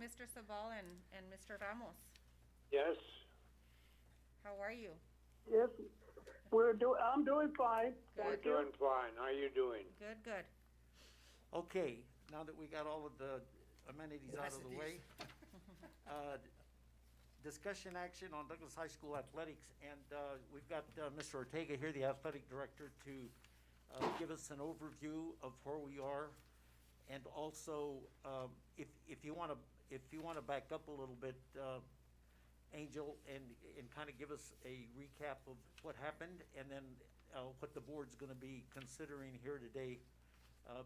Mr. Sabal and Mr. Ramos. Yes. How are you? Yes, I'm doing fine. We're Good. doing fine. How are you doing? Good, good. Okay, now that we got all of the amenities out of the way, uh, discussion action on Douglas High School athletics, and we've got Mr. Ortega here, the athletic director, to give us an overview of where we are, and also if you want to back up a little bit, Angel, and kind of give us a recap of what happened, and then what the board's going to be considering here today,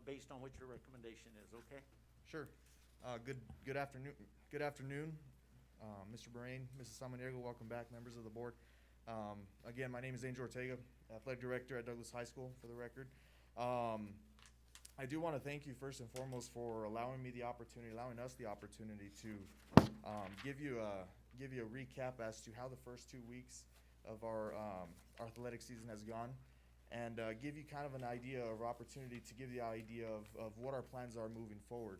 based on what your recommendation is. Okay. Sure. Good afternoon. Good afternoon, Mr. Moraine, Mrs. Samaniego. Welcome back, members of the board. Again, my name is Angel Ortega, athletic director at Douglas High School, for the record. I do want to thank you first and foremost for allowing us the opportunity to give you a recap as to how the first 2 weeks of our athletic season has gone, and give you kind of an idea of opportunity to give the idea of what our plans are moving forward.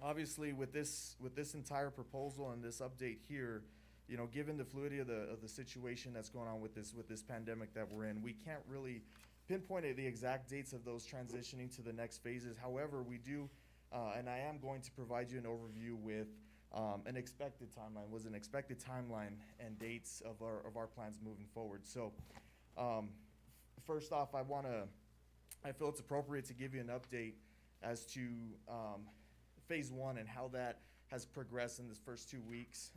Obviously, with this entire proposal and this update here, you know, given the fluidity of the situation that's going on with this pandemic that we're in, we can't really pinpoint the exact dates of those transitioning to the next phases. However, we do, and I am going to provide you an overview with an expected timeline and dates of our plans moving forward. So, first off, I feel it's appropriate to give you an update as to phase one and how that has progressed in this first 2 weeks,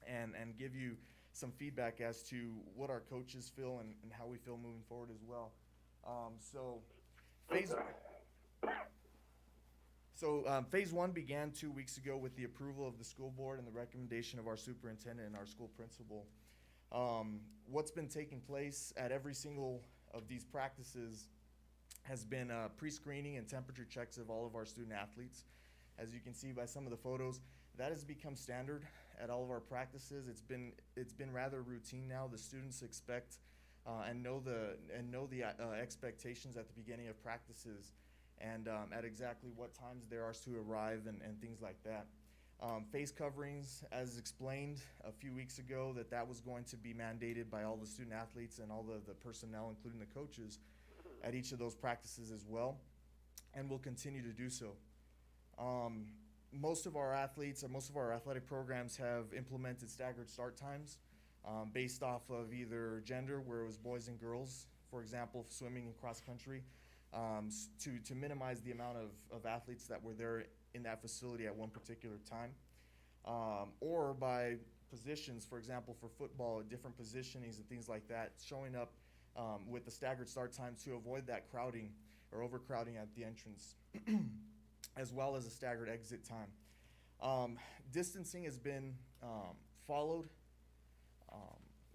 and give you some feedback as to what our coaches feel and how we feel moving forward as well. Phase one began 2 weeks ago with the approval of the school board and the recommendation of our superintendent and our school principal. What's been taking place at every single of these practices has been pre-screening and temperature checks of all of our student athletes. As you can see by some of the photos, that has become standard at all of our practices. It's been rather routine now. The students expect and know the expectations at the beginning of practices, and at exactly what times there are to arrive and things like that. Face coverings, as explained a few weeks ago, that was going to be mandated by all the student athletes and all the personnel, including the coaches, at each of those practices as well, and will continue to do so. Most of our athletes and most of our athletic programs have implemented staggered start times based off of either gender, where it was boys and girls, for example, swimming and cross country, to minimize the amount of athletes that were there in that facility at one particular time, or by positions, for example, for football, different positionings and things like that, showing up with the staggered start times to avoid that crowding or overcrowding at the entrance, as well as a staggered exit time. Distancing has been followed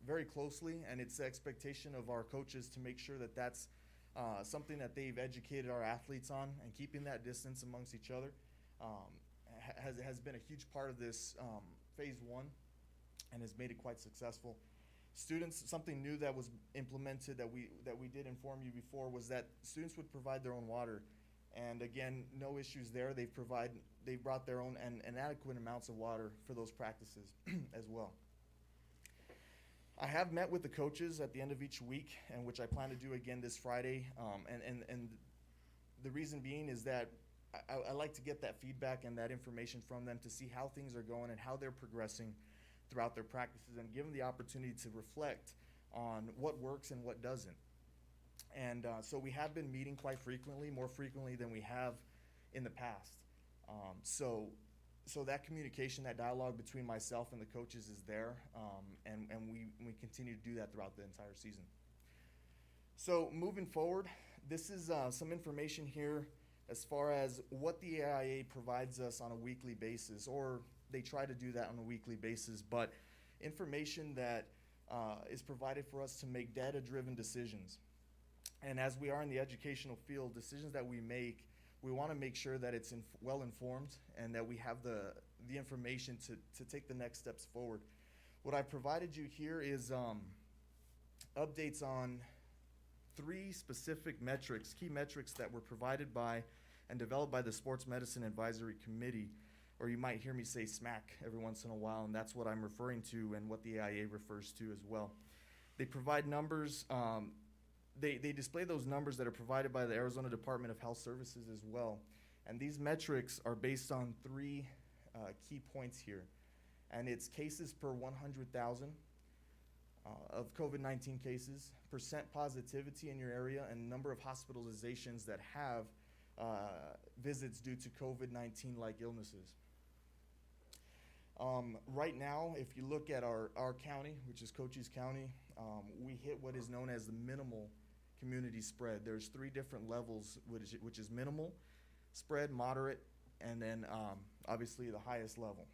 very closely, and it's the expectation of our coaches to make sure that that's something that they've educated our athletes on, and keeping that distance amongst each other has been a huge part of this phase one, and has made it quite successful. Students, something new that was implemented that we did inform you before, was that students would provide their own water, and again, no issues there. They brought their own and adequate amounts of water for those practices as well. I have met with the coaches at the end of each week, and which I plan to do again this Friday, and the reason being is that I like to get that feedback and that information from them to see how things are going and how they're progressing throughout their practices, and give them the opportunity to reflect on what works and what doesn't. And so we have been meeting quite frequently, more frequently than we have in the past. So that communication, that dialogue between myself and the coaches is there, and we continue to do that throughout the entire season. So moving forward, this is some information here as far as what the AIA provides us on a weekly basis, or they try to do that on a weekly basis, but information that is provided for us to make data-driven decisions. And as we are in the educational field, decisions that we make, we want to make sure that it's well informed, and that we have the information to take the next steps forward. What I provided you here is updates on 3 specific metrics, key metrics that were provided by and developed by the Sports Medicine Advisory Committee, or you might hear me say SMAC every once in a while, and that's what I'm referring to and what the AIA refers to as well. They provide numbers, they display those numbers that are provided by the Arizona Department of Health Services as well. And these metrics are based on three key points here. And it's cases per 100,000 of COVID-19 cases, percent positivity in your area, and number of hospitalizations that have visits due to COVID-19-like illnesses. Right now, if you look at our county, which is Cochise County, we hit what is known as the minimal community spread. There's three different levels, which is minimal, spread, moderate, and then obviously the highest level.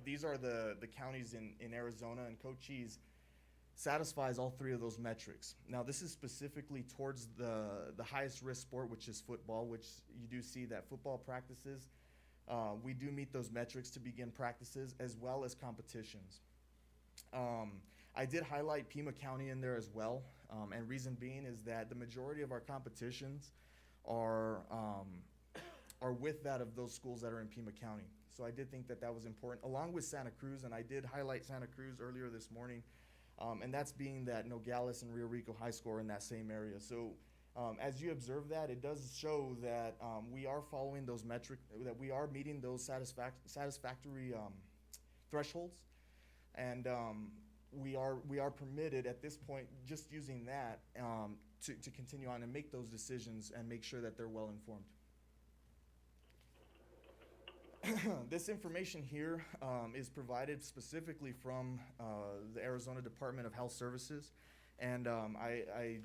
These are the counties in Arizona, and Cochise satisfies all three of those metrics. Now, this is specifically towards the highest risk sport, which is football, which you do see that football practices. We do meet those metrics to begin practices as well as competitions. I did highlight Pima County in there as well, and reason being is that the majority of our competitions are with that of those schools that are in Pima County. So I did think that that was important, along with Santa Cruz, and I did highlight Santa Cruz earlier this morning, and that's being that Nogales and Rio Rico High School are in that same area. So as you observe that, it does show that we are following those metrics, that we are meeting those satisfactory thresholds, and we are permitted at this point, just using that, to continue on and make those decisions and make sure that they're well informed. This information here is provided specifically from the Arizona Department of Health Services, and I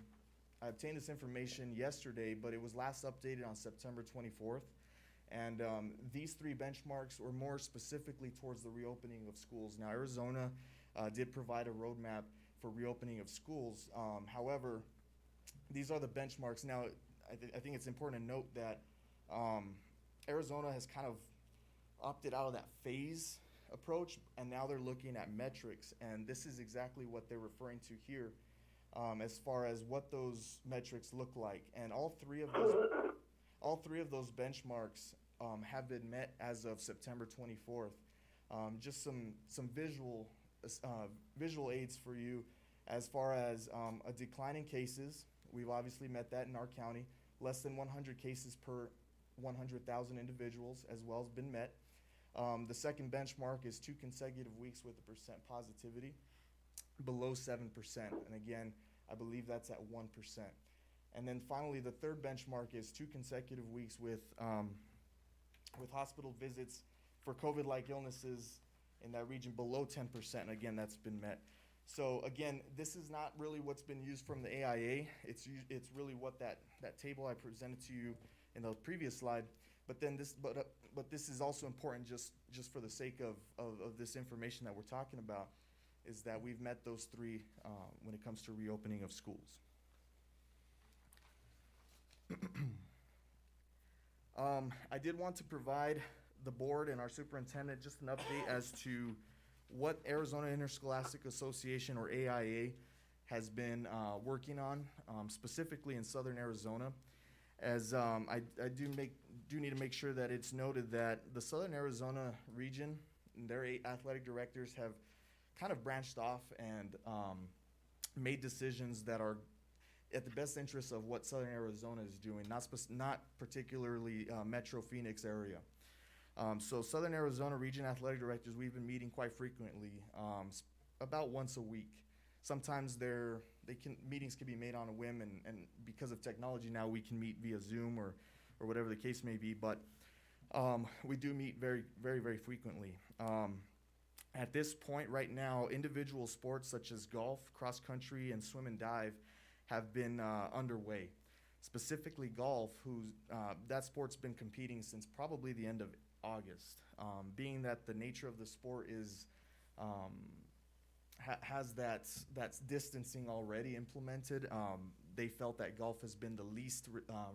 obtained this information yesterday, but it was last updated on September 24th. And these three benchmarks were more specifically towards the reopening of schools. Now, Arizona did provide a roadmap for reopening of schools. However, these are the benchmarks. Now, I think it's important to note that Arizona has kind of opted out of that phase approach, and now they're looking at metrics. And this is exactly what they're referring to here. As far as what those metrics look like, and all three of those benchmarks have been met as of September 24th. Just some visual aids for you, as far as a decline in cases. We've obviously met that in our county. Less than 100 cases per 100,000 individuals as well has been met. The second benchmark is 2 consecutive weeks with a percent positivity below 7%, and again, I believe that's at 1%. And then finally, the third benchmark is 2 consecutive weeks with hospital visits for COVID-like illnesses in that region below 10%, and again, that's been met. So again, this is not really what's been used from the AIA. It's really what that table I presented to you in the previous slide. But then but this is also important just for the sake of this information that we're talking about, is that we've met those three when it comes to reopening of schools. I did want to provide the board and our superintendent just an update as to what Arizona Interscholastic Association, or AIA, has been working on, specifically in southern Arizona. As I do need to make sure that it's noted that the southern Arizona region, their athletic directors have kind of branched off and made decisions that are at the best interest of what southern Arizona is doing, not particularly Metro Phoenix area. So southern Arizona region athletic directors, we've been meeting quite frequently, about once a week. Sometimes meetings can be made on a whim, and because of technology now, we can meet via Zoom or whatever the case may be, but we do meet very, very, very frequently. At this point right now, individual sports such as golf, cross country, and swim and dive have been underway. Specifically golf, that sport's been competing since probably the end of August. Being that the nature of the sport is has that distancing already implemented, they felt that golf has been the least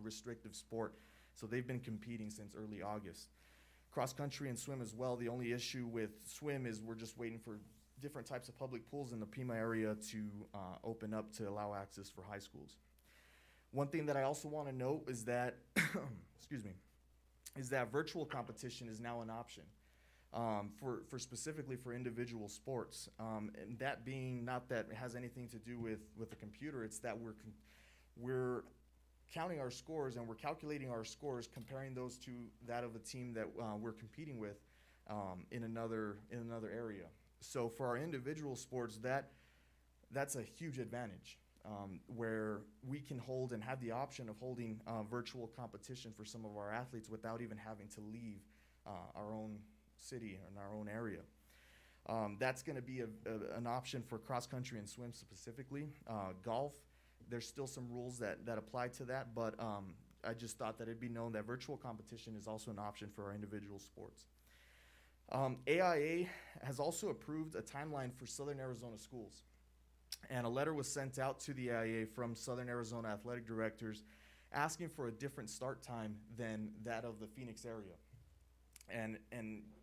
restrictive sport, so they've been competing since early August. Cross country and swim as well. The only issue with swim is we're just waiting for different types of public pools in the Pima area to open up to allow access for high schools. One thing that I also want to note is that, excuse me, is that virtual competition is now an option for specifically for individual sports. And that being not that it has anything to do with the computer, it's that we're counting our scores and we're calculating our scores, comparing those to that of a team that we're competing with in another area. So for our individual sports, that's a huge advantage. Where we can hold and have the option of holding virtual competition for some of our athletes without even having to leave our own city and our own area. That's going to be an option for cross country and swim specifically. Golf, there's still some rules that apply to that, but I just thought that it'd be known that virtual competition is also an option for our individual sports. AIA has also approved a timeline for Southern Arizona schools. And a letter was sent out to the AIA from Southern Arizona athletic directors asking for a different start time than that of the Phoenix area. And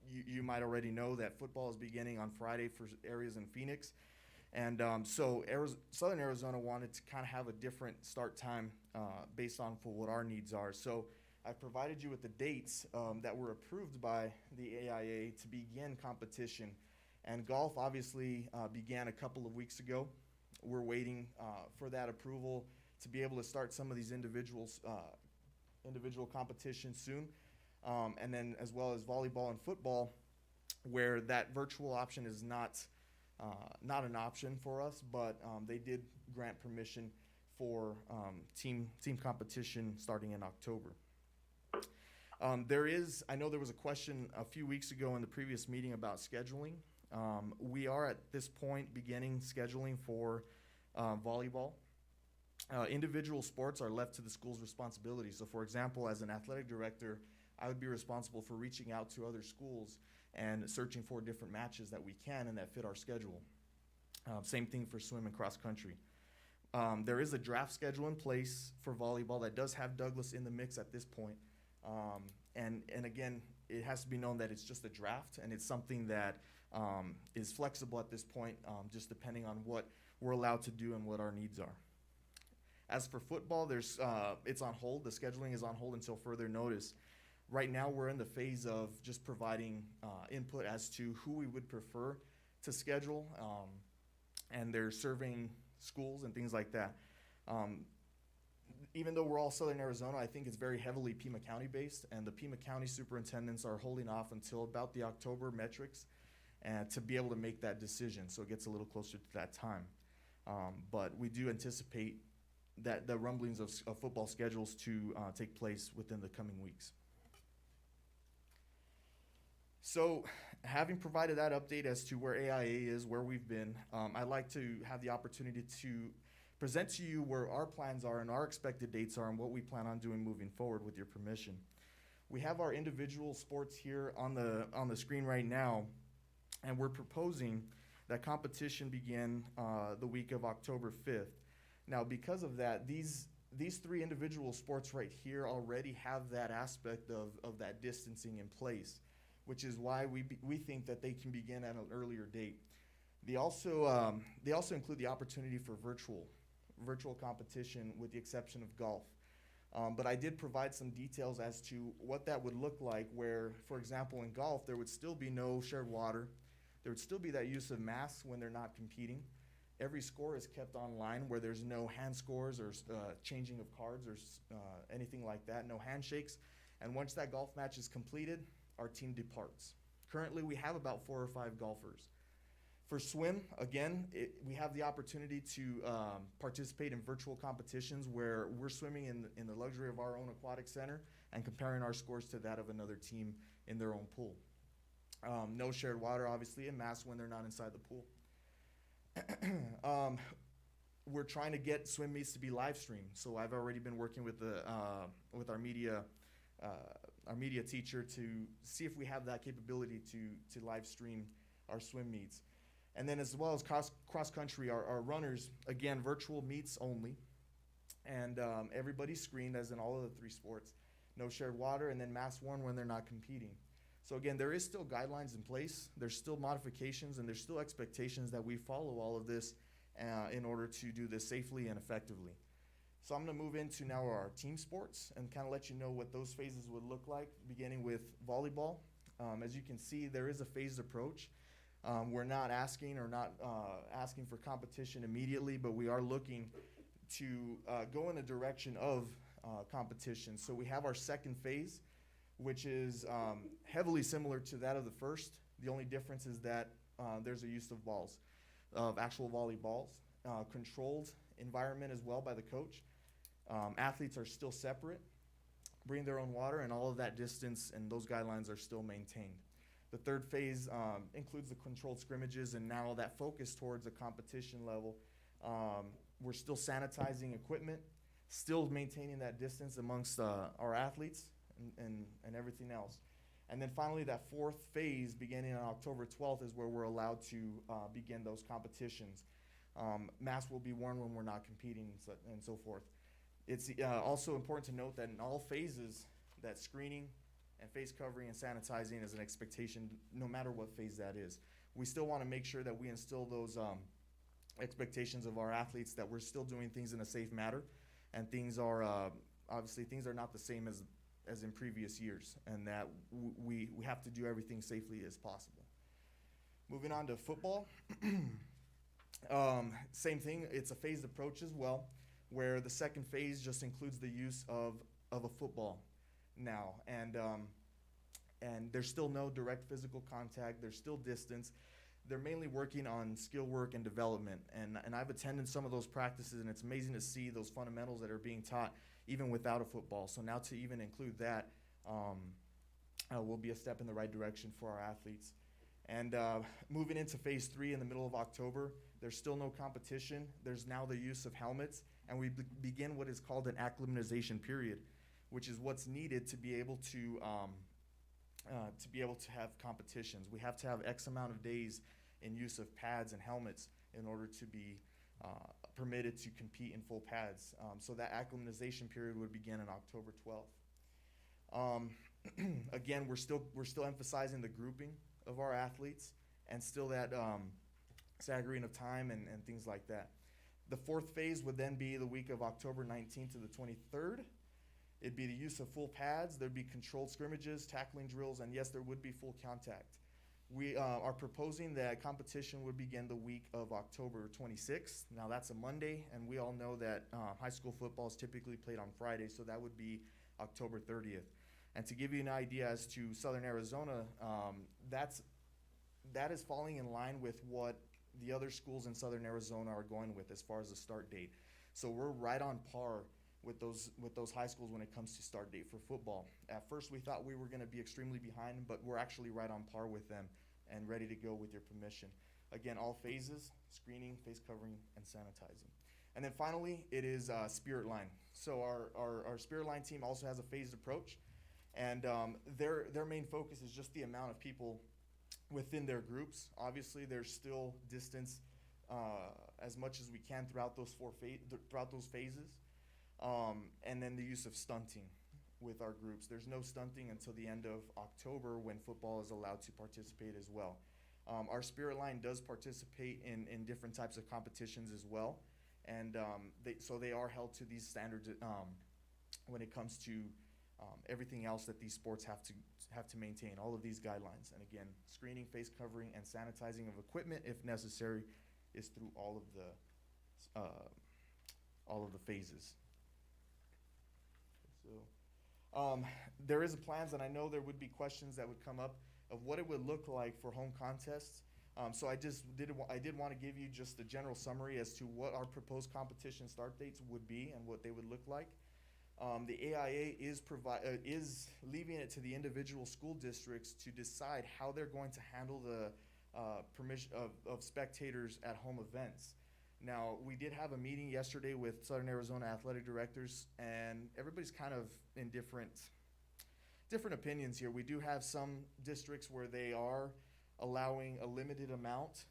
you might already know that football is beginning on Friday for areas in Phoenix. And so Southern Arizona wanted to kind of have a different start time based on for what our needs are. So I provided you with the dates that were approved by the AIA to begin competition. And golf obviously began a couple of weeks ago. We're waiting for that approval to be able to start some of these individual competitions soon. And then as well as volleyball and football, where that virtual option is not an option for us, but they did grant permission for team competition starting in October. I know there was a question a few weeks ago in the previous meeting about scheduling. We are at this point beginning scheduling for volleyball. Individual sports are left to the school's responsibility. So for example, as an athletic director, I would be responsible for reaching out to other schools and searching for different matches that we can and that fit our schedule. Same thing for swim and cross country. There is a draft schedule in place for volleyball that does have Douglas in the mix at this point. And again, it has to be known that it's just a draft, and it's something that is flexible at this point, just depending on what we're allowed to do and what our needs are. As for football, it's on hold. The scheduling is on hold until further notice. Right now, we're in the phase of just providing input as to who we would prefer to schedule, and they're serving schools and things like that. Even though we're all Southern Arizona, I think it's very heavily Pima County based, and the Pima County superintendents are holding off until about the October metrics and to be able to make that decision, so it gets a little closer to that time. But we do anticipate that the rumblings of football schedules to take place within the coming weeks. So having provided that update as to where AIA is, where we've been, I'd like to have the opportunity to present to you where our plans are and our expected dates are and what we plan on doing moving forward with your permission. We have our individual sports here on the screen right now, and we're proposing that competition begin the week of October 5th. Now, because of that, these three individual sports right here already have that aspect of that distancing in place, which is why we think that they can begin at an earlier date. They also include the opportunity for virtual competition with the exception of golf. But I did provide some details as to what that would look like where, for example, in golf, there would still be no shared water. There would still be that use of masks when they're not competing. Every score is kept online where there's no hand scores or changing of cards or anything like that, no handshakes. And once that golf match is completed, our team departs. Currently, we have about 4 or 5 golfers. For swim, again, we have the opportunity to participate in virtual competitions where we're swimming in the luxury of our own aquatic center and comparing our scores to that of another team in their own pool. No shared water, obviously, and masks when they're not inside the pool. We're trying to get swim meets to be live streamed, so I've already been working with our media teacher to see if we have that capability to live stream our swim meets. And then as well as cross country, our runners, again, virtual meets only. And everybody's screened as in all of the 3 sports. No shared water, and then masks worn when they're not competing. So again, there is still guidelines in place. There's still modifications, and there's still expectations that we follow all of this in order to do this safely and effectively. So I'm going to move into now our team sports and kind of let you know what those phases would look like, beginning with volleyball. As you can see, there is a phased approach. We're not asking for competition immediately, but we are looking to go in a direction of competition. So we have our second phase, which is heavily similar to that of the first. The only difference is that there's a use of balls, of actual volleyballs, controlled environment as well by the coach. Athletes are still separate, bring their own water, and all of that distance and those guidelines are still maintained. The third phase includes the controlled scrimmages, and now that focus towards a competition level. We're still sanitizing equipment, still maintaining that distance amongst our athletes and everything else. And then finally, that fourth phase, beginning on October 12th, is where we're allowed to begin those competitions. Masks will be worn when we're not competing and so forth. It's also important to note that in all phases, that screening and face covering and sanitizing is an expectation no matter what phase that is. We still want to make sure that we instill those expectations of our athletes, that we're still doing things in a safe manner, and things are obviously things are not the same as in previous years, and that we have to do everything safely as possible. Moving on to football. Same thing, it's a phased approach as well, where the second phase just includes the use of a football now, and there's still no direct physical contact, there's still distance. They're mainly working on skill work and development, and I've attended some of those practices, and it's amazing to see those fundamentals that are being taught even without a football. So now to even include that will be a step in the right direction for our athletes. And moving into phase 3 in the middle of October, there's still no competition. There's now the use of helmets, and we begin what is called an acclimatization period, which is what's needed to be able to have competitions. We have to have X amount of days in use of pads and helmets in order to be permitted to compete in full pads. So that acclimatization period would begin on October 12th. Again, we're still emphasizing the grouping of our athletes and still that staggering of time and things like that. The fourth phase would then be the week of October 19th to the 23rd. It'd be the use of full pads, there'd be controlled scrimmages, tackling drills, and yes, there would be full contact. We are proposing that competition would begin the week of October 26th. Now that's a Monday, and we all know that high school football is typically played on Friday, so that would be October 30th. And to give you an idea as to Southern Arizona, that is falling in line with what the other schools in Southern Arizona are going with as far as the start date. So we're right on par with those high schools when it comes to start date for football. At first we thought we were going to be extremely behind, but we're actually right on par with them and ready to go with your permission. Again, all phases, screening, face covering, and sanitizing. And then finally, it is Spirit Line. So our Spirit Line team also has a phased approach, and their main focus is just the amount of people within their groups. Obviously, there's still distance as much as we can throughout those phases. And then the use of stunting with our groups. There's no stunting until the end of October when football is allowed to participate as well. Our Spirit Line does participate in different types of competitions as well, and so they are held to these standards when it comes to everything else that these sports have to maintain, all of these guidelines. And again, screening, face covering, and sanitizing of equipment, if necessary, is through all of the phases. So there is plans, and I know there would be questions that would come up of what it would look like for home contests. So I did want to give you just a general summary as to what our proposed competition start dates would be and what they would look like. The AIA is leaving it to the individual school districts to decide how they're going to handle the permission of spectators at home events. Now, we did have a meeting yesterday with Southern Arizona athletic directors, and everybody's kind of in different opinions here. We do have some districts where they are allowing a limited amount,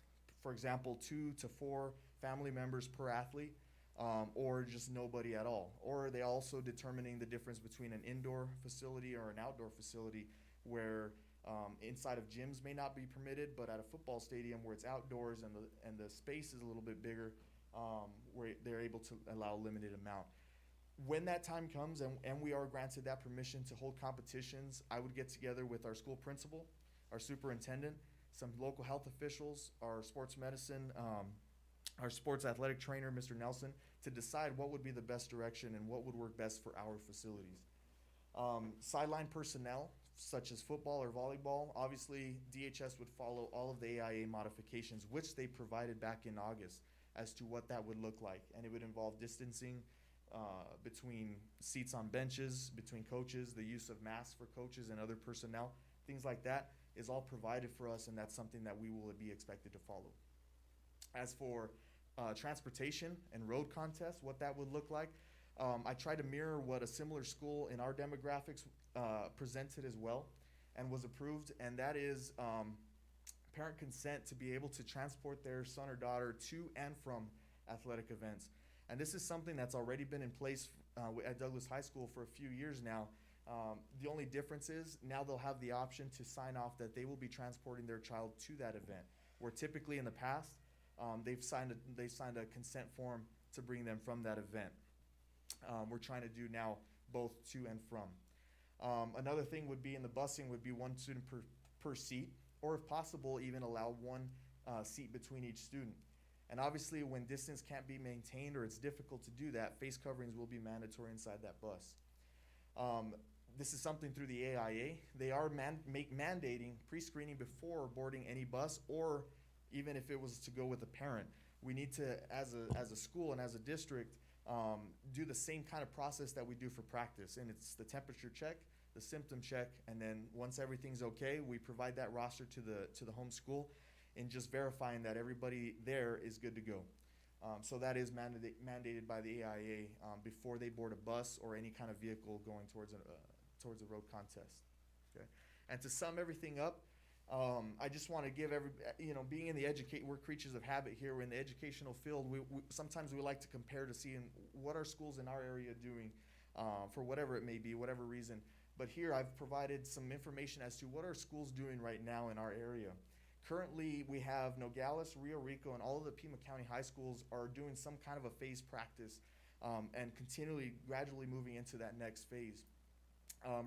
for example, 2 to 4 family members per athlete, or just nobody at all. Or are they also determining the difference between an indoor facility or an outdoor facility where inside of gyms may not be permitted, but at a football stadium where it's outdoors and the space is a little bit bigger, where they're able to allow a limited amount. when that time comes and we are granted that permission to hold competitions, I would get together with our school principal, our superintendent, some local health officials, our sports medicine, our sports athletic trainer, Mr. Nelson, to decide what would be the best direction and what would work best for our facilities. Sideline personnel, such as football or volleyball, obviously DHS would follow all of the AIA modifications, which they provided back in August as to what that would look like. And it would involve distancing between seats on benches, between coaches, the use of masks for coaches and other personnel, things like that is all provided for us, and that's something that we will be expected to follow. As for transportation and road contests, what that would look like, I try to mirror what a similar school in our demographics presented as well and was approved, and that is parent consent to be able to transport their son or daughter to and from athletic events. And this is something that's already been in place at Douglas High School for a few years now. The only difference is now they'll have the option to sign off that they will be transporting their child to that event, where typically in the past they've signed a consent form to bring them from that event. We're trying to do now both to and from. Another thing would be in the busing would be one student per seat, or if possible even allow one seat between each student. And obviously when distance can't be maintained or it's difficult to do that, face coverings will be mandatory inside that bus. This is something through the AIA. They are mandating pre-screening before boarding any bus, or even if it was to go with a parent. We need to, as a school and as a district, do the same kind of process that we do for practice. And it's the temperature check, the symptom check, and then once everything's okay, we provide that roster to the home school and just verifying that everybody there is good to go. So that is mandated by the AIA before they board a bus or any kind of vehicle going towards a road contest. Okay, and to sum everything up, I just want to give being in the we're creatures of habit here. We're in the educational field. Sometimes we like to compare to see what are schools in our area doing for whatever it may be, whatever reason. But here I've provided some information as to what are schools doing right now in our area. Currently, we have Nogales, Rio Rico, and all of the Pima County high schools are doing some kind of a phase practice and gradually moving into that next phase.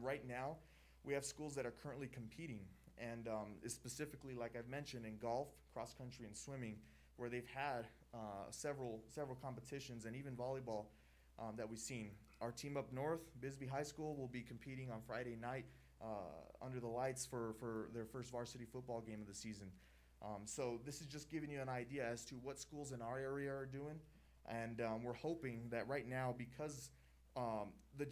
Right now, we have schools that are currently competing, and specifically, like I've mentioned, in golf, cross country, and swimming, where they've had several competitions, and even volleyball that we've seen. Our team up north, Bisbee High School, will be competing on Friday night under the lights for their first varsity football game of the season. So this is just giving you an idea as to what schools in our area are doing, and we're hoping that right now, because the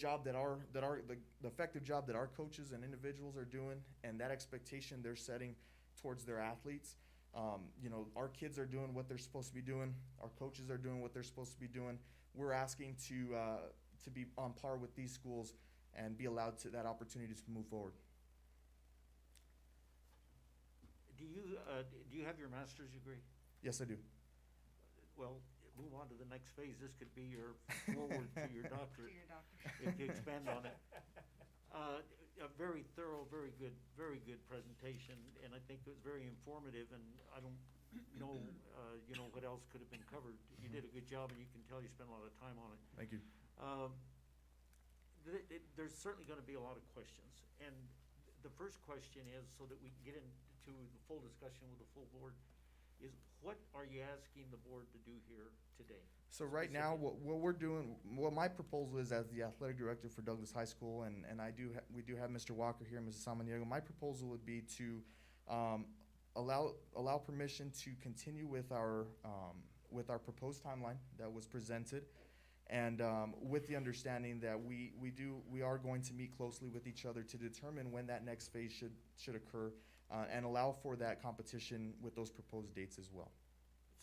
effective job that our coaches and individuals are doing, and that expectation they're setting towards their athletes, our kids are doing what they're supposed to be doing, our coaches are doing what they're supposed to be doing. We're asking to be on par with these schools and be allowed that opportunity to move forward. Do you have your master's degree? Yes, I do. Well, move on to the next phase. This could be your forward to your doctorate. If you expand on it. A very thorough, very good presentation, and I think it was very informative, and I don't know, what else could have been covered. You did a good job, and you can tell you spent a lot of time on it. Thank you. There's certainly going to be a lot of questions, and the first question is, so that we can get into the full discussion with the full board, is what are you asking the board to do here today? So right now, what we're doing, what my proposal is as the athletic director for Douglas High School, and we do have Mr. Walker here, Mrs. Samaniego. My proposal would be to allow permission to continue with our proposed timeline that was presented, and with the understanding that we are going to meet closely with each other to determine when that next phase should occur, and allow for that competition with those proposed dates as well.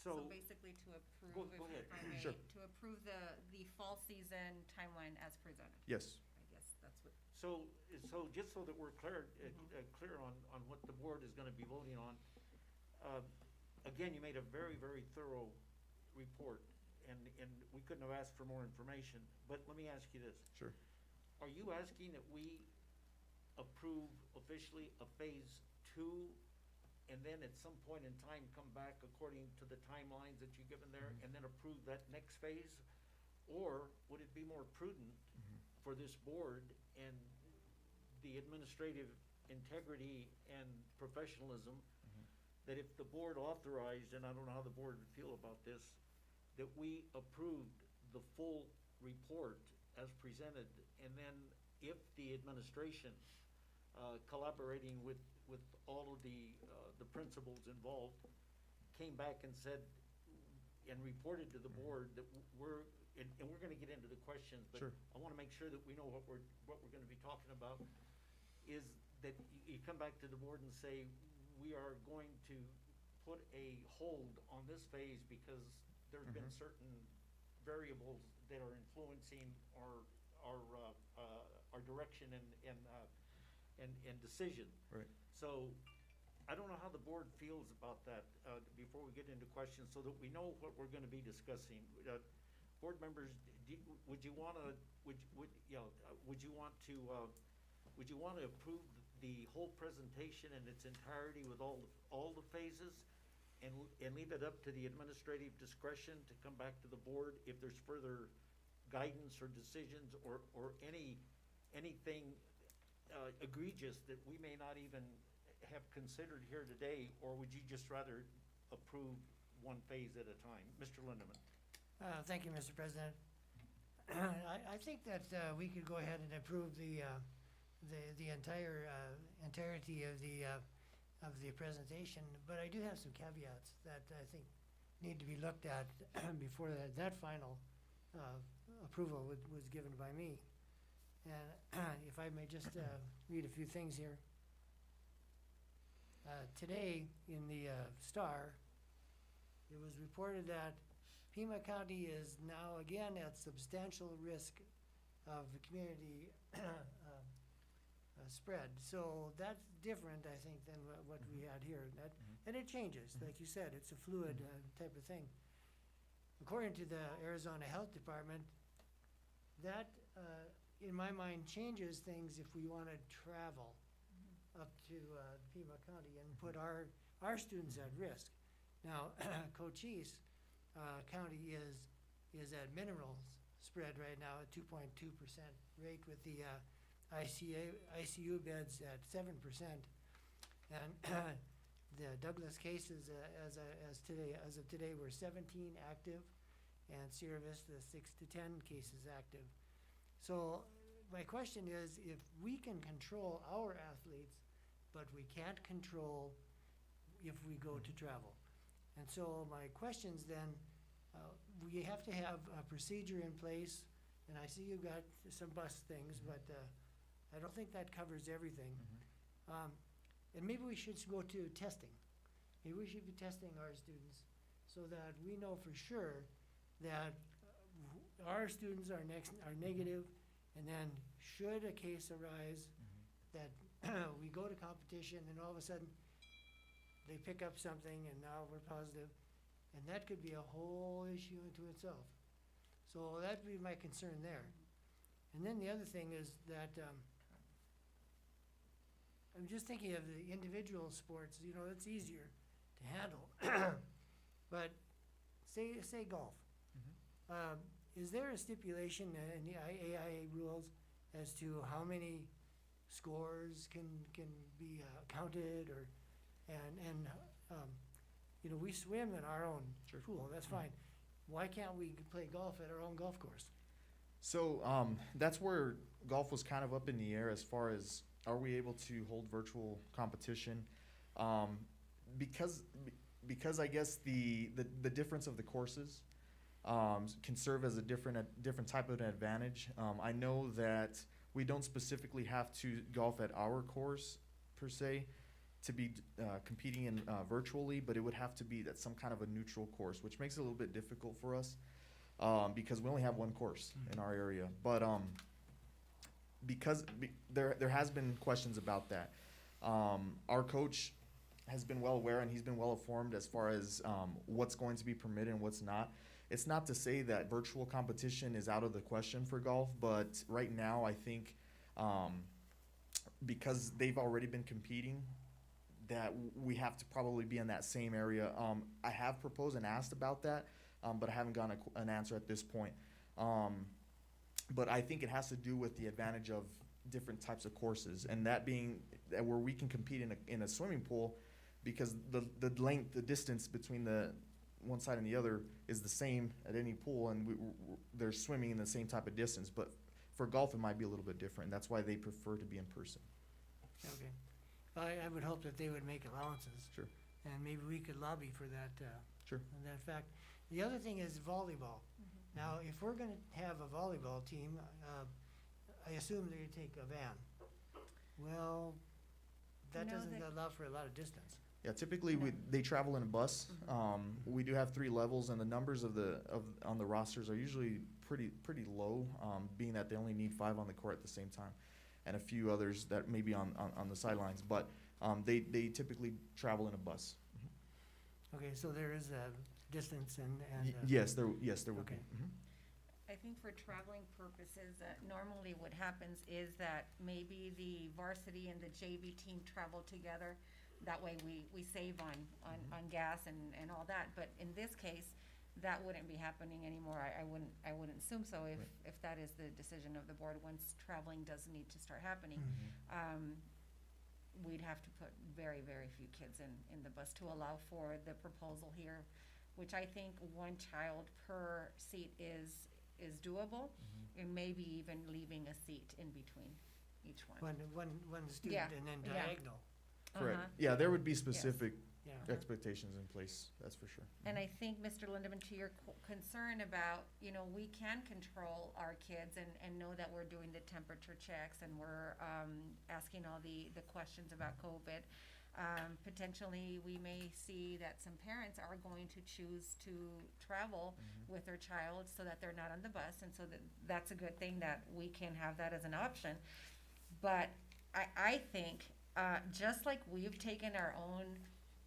So basically to approve, Go ahead. if I may, Sure. to approve the fall season timeline as presented. Yes. I guess that's what, So just so that we're clear on what the board is going to be voting on, again, you made a very, very thorough report, and we couldn't have asked for more information. But let me ask you this. Sure. Are you asking that we approve officially a phase 2, and then at some point in time come back according to the timelines that you've given there, and then approve that next phase? Or would it be more prudent for this board and the administrative integrity and professionalism that if the board authorized, and I don't know how the board would feel about this, that we approved the full report as presented, and then if the administration, collaborating with all of the principals involved, came back and said, and reported to the board that we're, and we're gonna get into the questions, but Sure. I wanna make sure that we know what we're gonna be talking about, is that you come back to the board and say, we are going to put a hold on this phase because there's been certain variables that are influencing our direction and decision. Right. So, I don't know how the board feels about that, before we get into questions, so that we know what we're gonna be discussing. Board members, would you wanna, would you want to approve the whole presentation in its entirety with all the phases? And leave it up to the administrative discretion to come back to the board if there's further guidance or decisions or anything egregious that we may not even have considered here today, or would you just rather approve one phase at a time? Mr. Lindeman. Thank you, Mr. President. I think that we could go ahead and approve the entirety of the presentation, but I do have some caveats that I think need to be looked at before that final approval was given by me. And if I may just read a few things here. Today in the Star, it was reported that Pima County is now again at substantial risk of community spread. So that's different, I think, than what we had here. And it changes, like you said, it's a fluid type of thing. According to the Arizona Health Department, that, in my mind, changes things if we want to travel up to Pima County and put our students at risk. Now, Cochise County is at minimal spread right now at 2.2% rate with the ICU beds at 7%. And the Douglas cases as of today were 17 active, and Sierra Vista 6 to 10 cases active. So my question is, if we can control our athletes, but we can't control if we go to travel. And so my questions then, we have to have a procedure in place, and I see you've got some bus things, but I don't think that covers everything. And maybe we should go to testing. Maybe we should be testing our students so that we know for sure that our students are negative, and then should a case arise that we go to competition and all of a sudden they pick up something and now we're positive, and that could be a whole issue unto itself. So that'd be my concern there. And then the other thing is that I'm just thinking of the individual sports, it's easier to handle. But say golf. Is there a stipulation in the AIA rules as to how many scores can be counted, or we swim in our own pool, that's fine. Why can't we play golf at our own golf course? So that's where golf was kind of up in the air as far as, are we able to hold virtual competition? Because I guess the difference of the courses can serve as a different type of an advantage. I know that we don't specifically have to golf at our course per se to be competing in virtually, but it would have to be at some kind of a neutral course, which makes it a little bit difficult for us because we only have one course in our area. But there has been questions about that. Our coach has been well aware, and he's been well informed as far as what's going to be permitted and what's not. It's not to say that virtual competition is out of the question for golf, but right now I think because they've already been competing, that we have to probably be in that same area. I have proposed and asked about that, but I haven't gotten an answer at this point. But I think it has to do with the advantage of different types of courses, and that being that where we can compete in a swimming pool, because the length, the distance between the one side and the other is the same at any pool, and they're swimming in the same type of distance. But for golf, it might be a little bit different. That's why they prefer to be in person. Okay. I would hope that they would make allowances. Sure. And maybe we could lobby for that, Sure. that fact. The other thing is volleyball. Now, if we're gonna have a volleyball team, I assume they're gonna take a van. Well, that No, doesn't they- allow for a lot of distance. Yeah, typically they travel in a bus. We do have 3 levels, and the numbers on the rosters are usually pretty low, being that they only need 5 on the court at the same time, and a few others that may be on the sidelines. But they typically travel in a bus. Okay, so there is a distance and. Yes, there would be. Okay. Mhm. I think for traveling purposes, normally what happens is that maybe the varsity and the JV team travel together. That way we save on gas and all that. But in this case, that wouldn't be happening anymore. I wouldn't assume so if that is the decision of the board. Once traveling does need to start happening, we'd have to put very, very few kids in the bus to allow for the proposal here, which I think 1 child per seat is doable, and maybe even leaving a seat in between each one. One student Yeah, and then yeah. diagonal, Correct. Uh-huh. Yeah, there would be specific yeah. expectations in place, that's for sure. And I think, Mr. Lindeman, to your concern about, we can control our kids and know that we're doing the temperature checks and we're asking all the questions about COVID. Potentially, we may see that some parents are going to choose to travel with their child so that they're not on the bus, and so that's a good thing that we can have that as an option. But I think, just like we've taken our own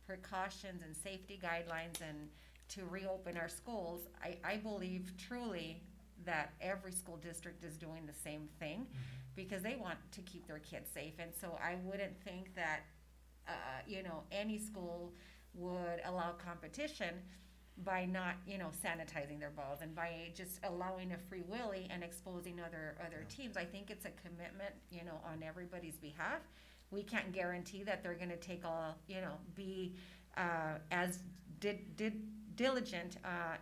precautions and safety guidelines and to reopen our schools, I believe truly that every school district is doing the same thing because they want to keep their kids safe. And so I wouldn't think that, any school would allow competition by not, sanitizing their balls and by just allowing a free willy and exposing other teams. I think it's a commitment, on everybody's behalf. We can't guarantee that they're gonna take be as diligent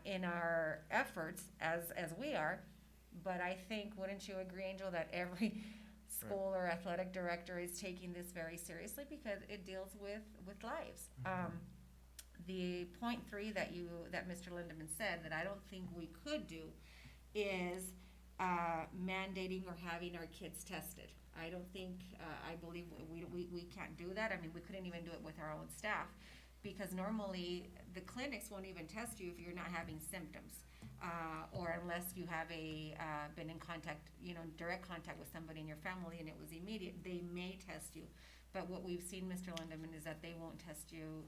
in our efforts as we are. But I think, wouldn't you agree, Angel, that every school or athletic director is taking this very seriously because it deals with lives. The point 3 that Mr. Lindeman said that I don't think we could do is mandating or having our kids tested. I don't think, I believe we can't do that. I mean, we couldn't even do it with our own staff because normally the clinics won't even test you if you're not having symptoms. Or unless you have been in contact, direct contact with somebody in your family and it was immediate, they may test you. But what we've seen, Mr. Lindeman, is that they won't test you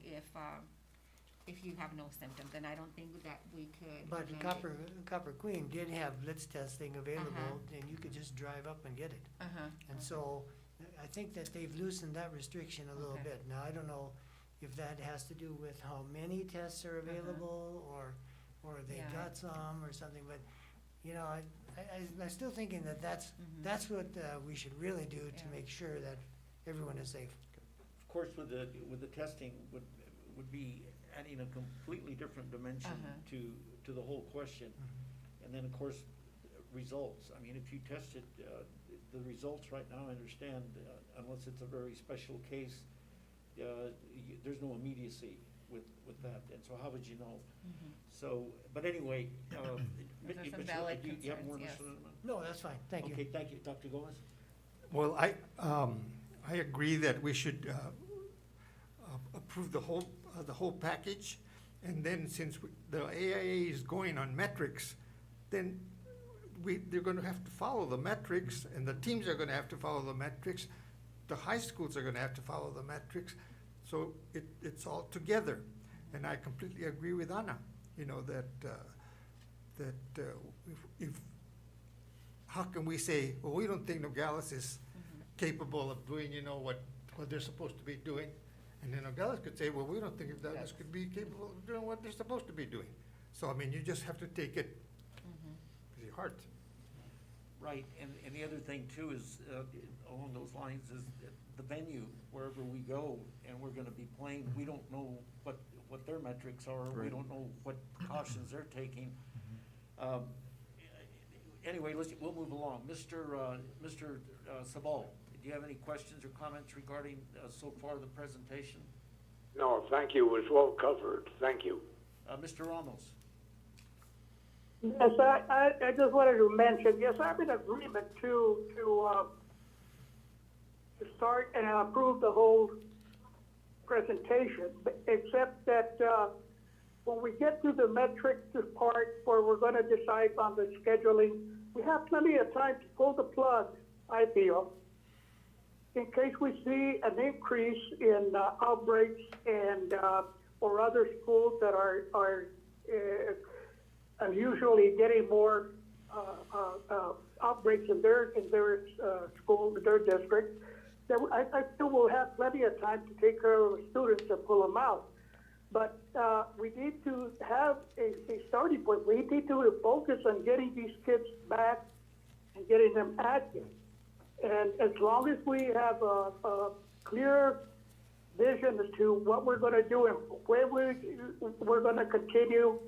if you have no symptoms, and I don't think that we could. But Copper Queen did have blitz testing available, and you could just drive up and get it. And so I think that they've loosened that restriction a little bit. Now, I don't know if that has to do with how many tests are available or they got some or something, but, I'm still thinking that that's what we should really do to make sure that everyone is safe. Of course, with the testing would be adding a completely different dimension to the whole question. And then, of course, results. I mean, if you tested, the results right now, I understand, unless it's a very special case, there's no immediacy with that, and so how would you know? So, but anyway, Those are some valid do you have more, concerns, Mr. yes. Lindeman? No, that's fine, thank you. Okay, thank you. Dr. Gomez? Well, I agree that we should approve the whole package, and then since the AIA is going on metrics, then they're gonna have to follow the metrics, and the teams are gonna have to follow the metrics. The high schools are gonna have to follow the metrics, so it's all together. And I completely agree with Anna, if how can we say, well, we don't think Nogales is capable of doing, what they're supposed to be doing? And then Nogales could say, well, we don't think Nogales could be capable of doing what they're supposed to be doing. So, I mean, you just have to take it. hard. Right, and the other thing too is, along those lines, is that the venue, wherever we go, and we're gonna be playing, we don't know what their metrics are, we Right. don't know what precautions they're taking. Anyway, we'll move along. Mr. Sabal, do you have any questions or comments regarding, so far the presentation? No, thank you, it was well covered, thank you. Mr. Ramos? Yes, I just wanted to mention, yes, I'm in agreement to start and approve the whole presentation, except that, when we get to the metrics part where we're gonna decide on the scheduling, we have plenty of time to pull the plug, I feel, in case we see an increase in outbreaks and, or other schools that are unusually getting more outbreaks in their school, their district. That I feel we'll have plenty of time to take care of the students and pull them out. But we need to have a starting point. We need to focus on getting these kids back and getting them active. And as long as we have a clear vision as to what we're going to do and where we're going to continue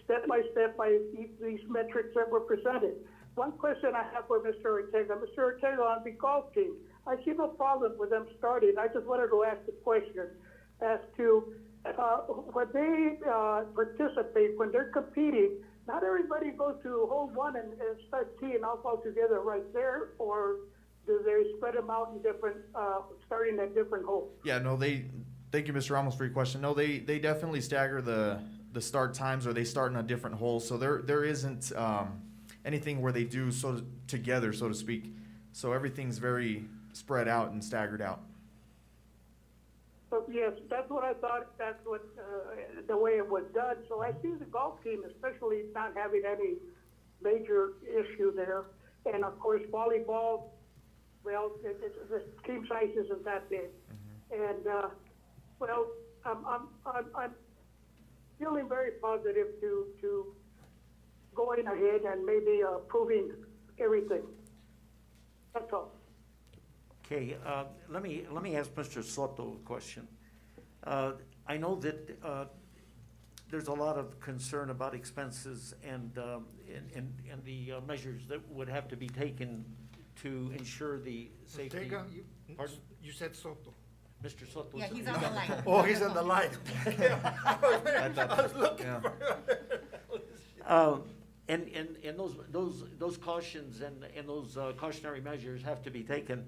step by step by these metrics that were presented. One question I have for Mr. Ortega. Mr. Ortega, on the golf team, I see no problem with them starting. I just wanted to ask the question as to when they participate, when they're competing, not everybody goes to hole one and start teeing off all together right there, or do they spread them out in different, starting at different holes? Yeah, no, thank you, Mr. Ramos, for your question. No, they definitely stagger the start times, or they start in a different hole. So there isn't anything where they do together, so to speak. So everything's very spread out and staggered out. So yes, that's what I thought, that's what, the way it was done. So I see the golf team especially not having any major issue there. And of course, volleyball, well, the team size isn't that big. And, well, I'm feeling very positive to going ahead and maybe approving everything. That's all. Okay, let me ask Mr. Soto a question. I know that there's a lot of concern about expenses and the measures that would have to be taken to ensure the safety. Ortega, Pardon? you said Soto. Mr. Soto. Yeah, he's on the line. Oh, he's on the line. I was looking Yeah. for. And those cautions and those cautionary measures have to be taken.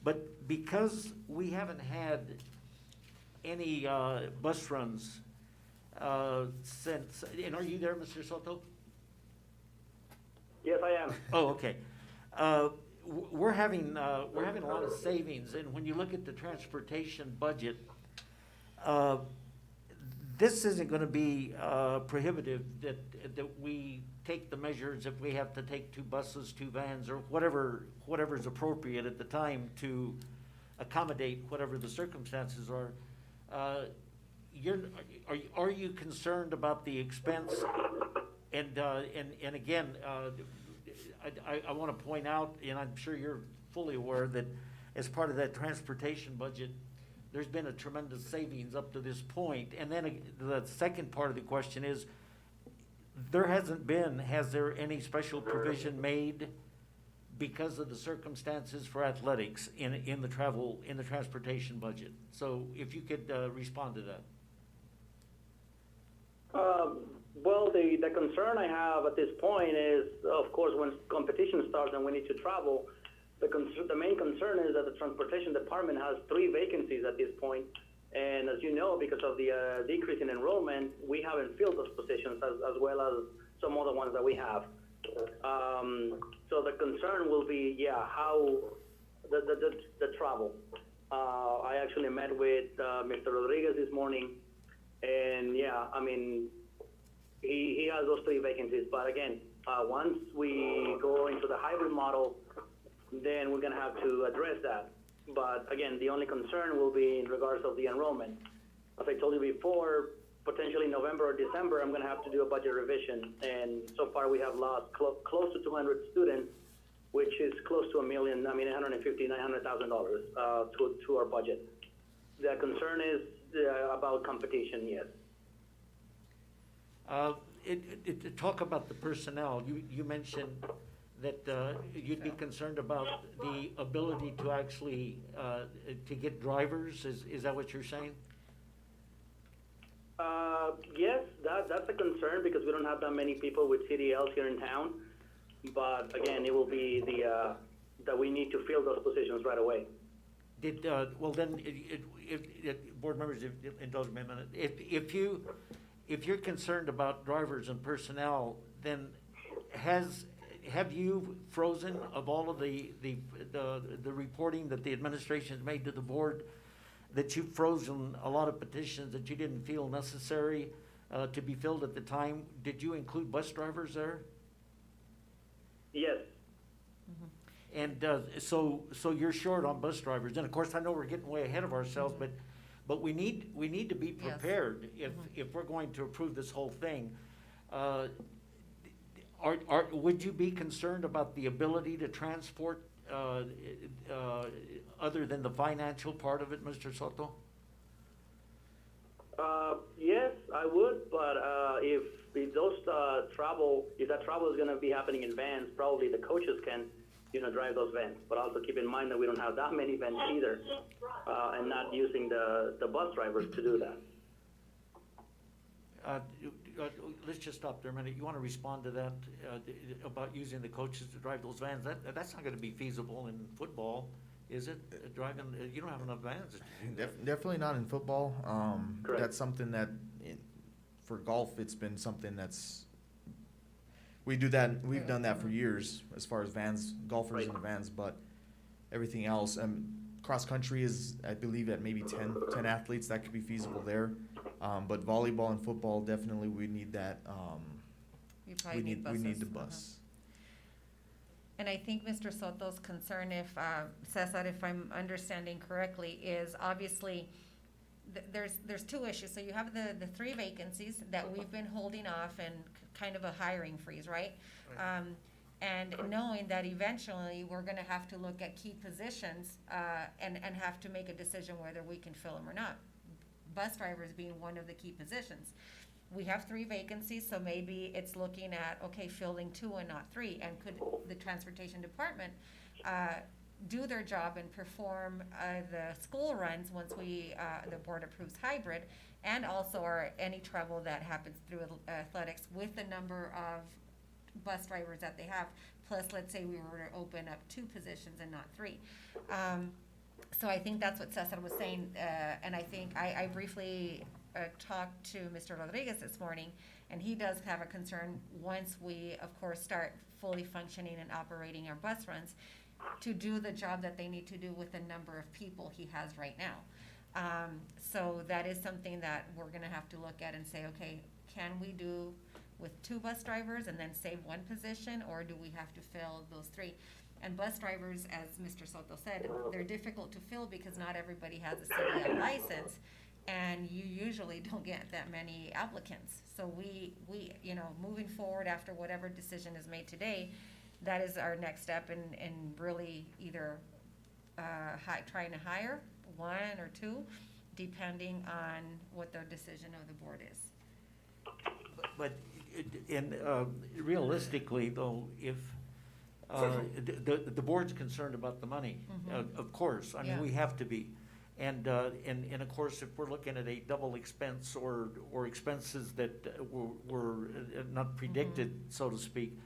But because we haven't had any bus runs since, and are you there, Mr. Soto? Yes, I am. Oh, okay. We're having a lot of savings, and when you look at the transportation budget, this isn't gonna be prohibitive that we take the measures if we have to take 2 buses, 2 vans, or whatever's appropriate at the time to accommodate whatever the circumstances are. Are you concerned about the expense? And again, I want to point out, and I'm sure you're fully aware, that as part of that transportation budget, there's been a tremendous savings up to this point. And then the second part of the question is, has there any special provision made because of the circumstances for athletics in the transportation budget? So if you could respond to that. Well, the concern I have at this point is, of course, when competition starts and we need to travel, the main concern is that the transportation department has 3 vacancies at this point. And as you know, because of the decrease in enrollment, we haven't filled those positions as well as some other ones that we have. So the concern will be, how the travel. I actually met with Mr. Rodriguez this morning, and he has those 3 vacancies. But again, once we go into the hybrid model, then we're going to have to address that. But again, the only concern will be in regards of the enrollment. As I told you before, potentially November or December, I'm gonna have to do a budget revision. And so far, we have lost close to 200 students, which is close to $850,000, to our budget. The concern is about competition, yes. Talk about the personnel. You mentioned that you'd be concerned about the ability to actually to get drivers. Is that what you're saying? Yes, that's a concern because we don't have that many people with CDLs here in town. But again, it will be that we need to fill those positions right away. Well then, board members, indulge me a minute. If you're concerned about drivers and personnel, then have you frozen of all of the reporting that the administration's made to the board, that you've frozen a lot of petitions that you didn't feel necessary to be filled at the time? Did you include bus drivers there? Yes. And so you're short on bus drivers. And of course, I know we're getting way ahead of ourselves, but we need to be prepared if we're going to approve this whole thing. Would you be concerned about the ability to transport other than the financial part of it, Mr. Soto? Yes, I would, but if that travel is going to be happening in vans, probably the coaches can, drive those vans. But also keep in mind that we don't have that many vans either, and not using the bus drivers to do that. Let's just stop there a minute. You want to respond to that about using the coaches to drive those vans? That's not going to be feasible in football, is it? Driving, you don't have enough vans. Definitely not in football. Correct. That's something that, for golf, it's been something that's, we've done that for years as far as vans, golfers Right. in the vans, but everything else, cross country is, I believe, at maybe 10 athletes, that could be feasible there. But volleyball and football, definitely we need that, You probably need we need buses. the bus. And I think Mr. Soto's concern, if, Cesar, if I'm understanding correctly, is obviously, there's two issues. So you have the three vacancies that we've been holding off and kind of a hiring freeze, right? And knowing that eventually we're gonna have to look at key positions, and have to make a decision whether we can fill them or not. Bus drivers being one of the key positions. We have three vacancies, so maybe it's looking at, okay, filling two and not three, and could the transportation department, do their job and perform, the school runs once the board approves hybrid, and also any travel that happens through athletics with the number of bus drivers that they have, plus let's say we were to open up two positions and not three. So I think that's what Cesar was saying, and I think I briefly talked to Mr. Rodriguez this morning, and he does have a concern once we, of course, start fully functioning and operating our bus runs, to do the job that they need to do with the number of people he has right now. So that is something that we're gonna have to look at and say, okay, can we do with two bus drivers and then save one position, or do we have to fill those three? And bus drivers, as Mr. Soto said, they're difficult to fill because not everybody has a CDL license, and you usually don't get that many applicants. So we, moving forward after whatever decision is made today, that is our next step in really either, trying to hire one or two, depending on what the decision of the board is. But, realistically though, if, the board's concerned about the money, of course, I mean, Yeah. we have to be. And of course, if we're looking at a double expense or expenses that were not predicted, so to speak,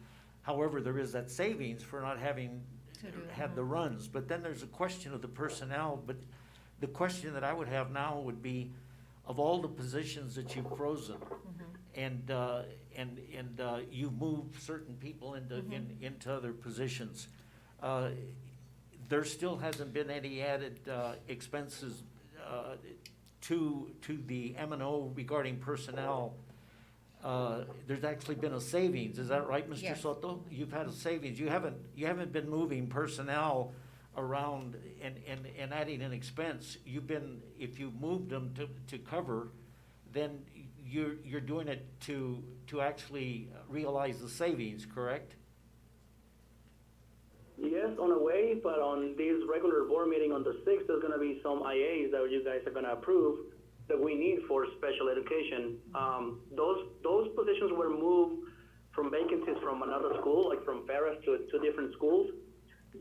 however, there is that savings for not having To do, had the runs. But then there's a question of the personnel, but the question that I would have now would be, of all the positions that you've frozen, and you move certain people into other positions, there still hasn't been any added expenses to the M&O regarding personnel. There's actually been a savings, is that right, Mr. Yes. Soto? You've had a savings, you haven't been moving personnel around and adding an expense. If you've moved them to cover, then you're doing it to actually realize the savings, correct? Yes, on a way, but on this regular board meeting on the 6th, there's gonna be some IAs that you guys are gonna approve that we need for special education. Those positions were moved from vacancies from another school, like from Ferris to two different schools.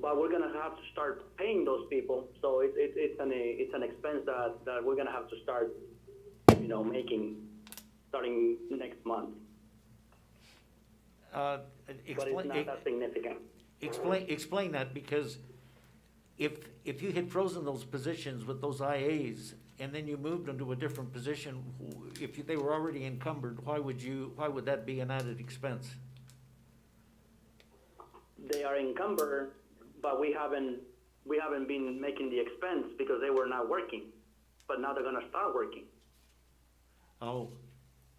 But we're gonna have to start paying those people, so it's an expense that we're gonna have to start, making, starting next month. But it's not that significant. Explain that, because if you had frozen those positions with those IAs, and then you moved them to a different position, if they were already encumbered, why would that be an added expense? They are encumbered, but we haven't been making the expense because they were not working, but now they're gonna start working. Oh,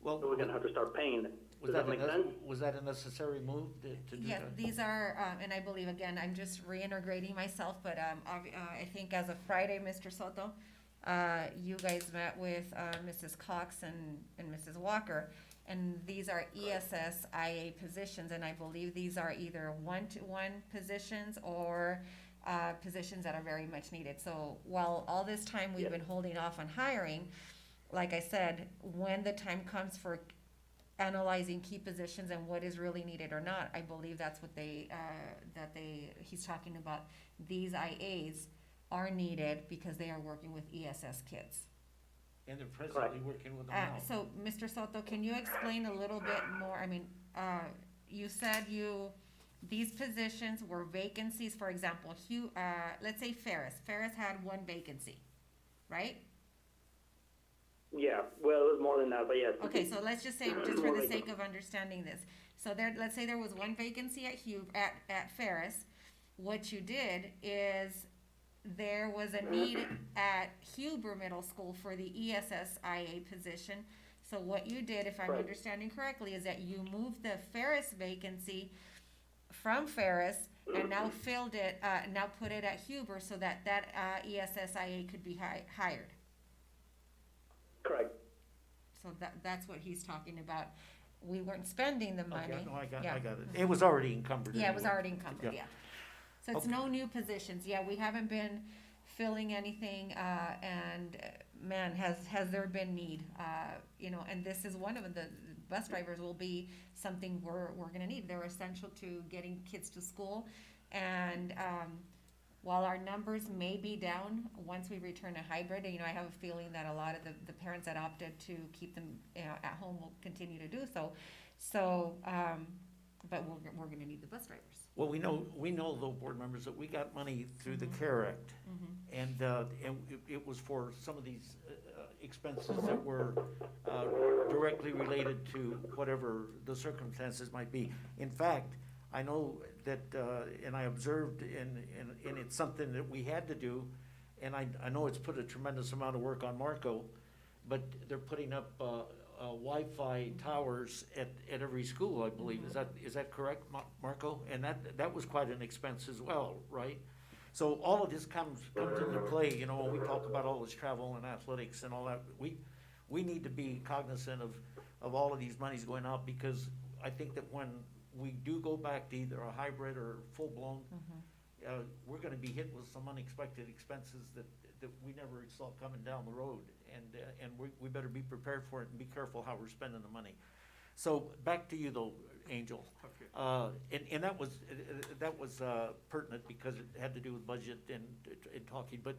well. So we're gonna have to start paying them. Does that make sense? Was that a necessary move to do Yeah, that? these are, and I believe, again, I'm just reintegrating myself, but I think as of Friday, Mr. Soto, you guys met with Mrs. Cox and Mrs. Walker, and these are ESS IA positions, and I believe these are either one-to-one positions or positions that are very much needed. So while all this time we've been holding off on hiring, like I said, when the time comes for analyzing key positions and what is really needed or not, I believe that's what he's talking about. These IAs are needed because they are working with ESS kids. And they're presently working with them now. So, Mr. Soto, can you explain a little bit more? I mean, you said these positions were vacancies, for example, let's say Ferris. Ferris had one vacancy, right? Yeah, well, it was more than that, but yes. Okay, so let's just say, just for the sake of understanding this, so let's say there was one vacancy at Ferris. What you did is, there was a need at Huber Middle School for the ESS IA position. So what you did, if I'm understanding correctly, is that you moved the Ferris vacancy from Ferris and now filled it, now put it at Huber so that ESS IA could be hired. Correct. So that's what he's talking about. We weren't spending the money. Okay, no, I got Yeah. it. It was already encumbered. Yeah, it was anyway. already encumbered, Yeah. yeah. So it's no new positions. Yeah, we haven't been filling anything, and man, has there been need? And this is one of the bus drivers will be something we're gonna need. They're essential to getting kids to school. And while our numbers may be down once we return to hybrid, I have a feeling that a lot of the parents that opted to keep them at home will continue to do so. So, but we're gonna need the bus drivers. Well, we know though, board members, that we got money through the CARE Act. And it was for some of these expenses that were directly related to whatever the circumstances might be. In fact, I know that, and I observed, and it's something that we had to do, and I know it's put a tremendous amount of work on Marco, but they're putting up Wi-Fi towers at every school, I believe. Is that correct, Marco? And that was quite an expense as well, right? So all of this comes into play, when we talk about all this travel and athletics and all that. We need to be cognizant of all of these monies going out, because I think that when we do go back to either a hybrid or full-blown, we're gonna be hit with some unexpected expenses that we never saw coming down the road. And we better be prepared for it and be careful how we're spending the money. So back to you though, Angel. Okay. And that was pertinent because it had to do with budget and talking, but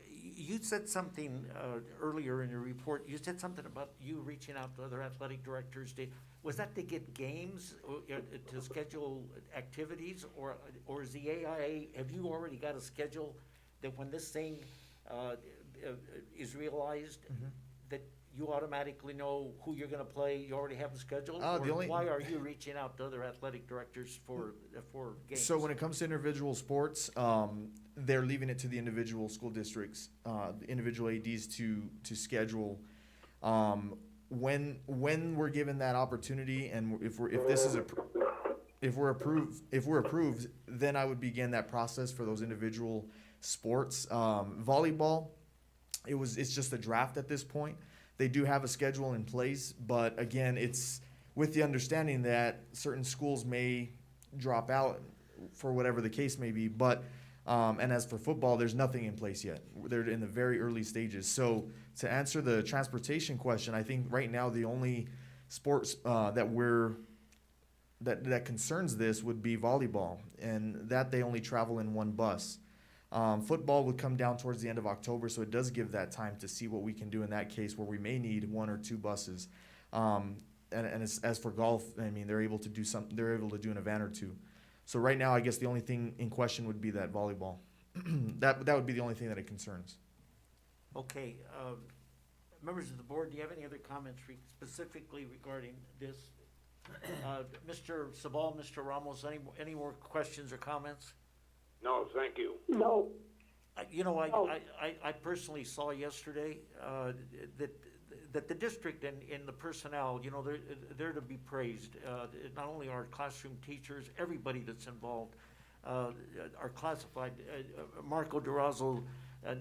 you said something earlier in your report. You said something about you reaching out to other athletic directors. Was that to get games, to schedule activities, or is the AIA, have you already got a schedule that when this thing is realized, that you automatically know who you're gonna play, you already have a schedule? Why are you reaching out to other athletic directors for games? So when it comes to individual sports, they're leaving it to the individual school districts, the individual ADs to schedule. When we're given that opportunity, and if we're approved, then I would begin that process for those individual sports. Volleyball, it's just a draft at this point. They do have a schedule in place, but again, it's with the understanding that certain schools may drop out for whatever the case may be. But, and as for football, there's nothing in place yet. They're in the very early stages. So to answer the transportation question, I think right now the only sports that concerns this would be volleyball, and that they only travel in one bus. Football would come down towards the end of October, so it does give that time to see what we can do in that case where we may need one or two buses. And as for golf, I mean, they're able to do an event or two. So right now, I guess the only thing in question would be that volleyball. That would be the only thing that it concerns. Okay, members of the board, do you have any other comments specifically regarding this? Mr. Sabal, Mr. Ramos, any more questions or comments? No, thank you. No, You know, Oh. I personally saw yesterday, that the district and the personnel, you know, they're to be praised. Not only our classroom teachers, everybody that's involved. Our classified, Marco Durazo,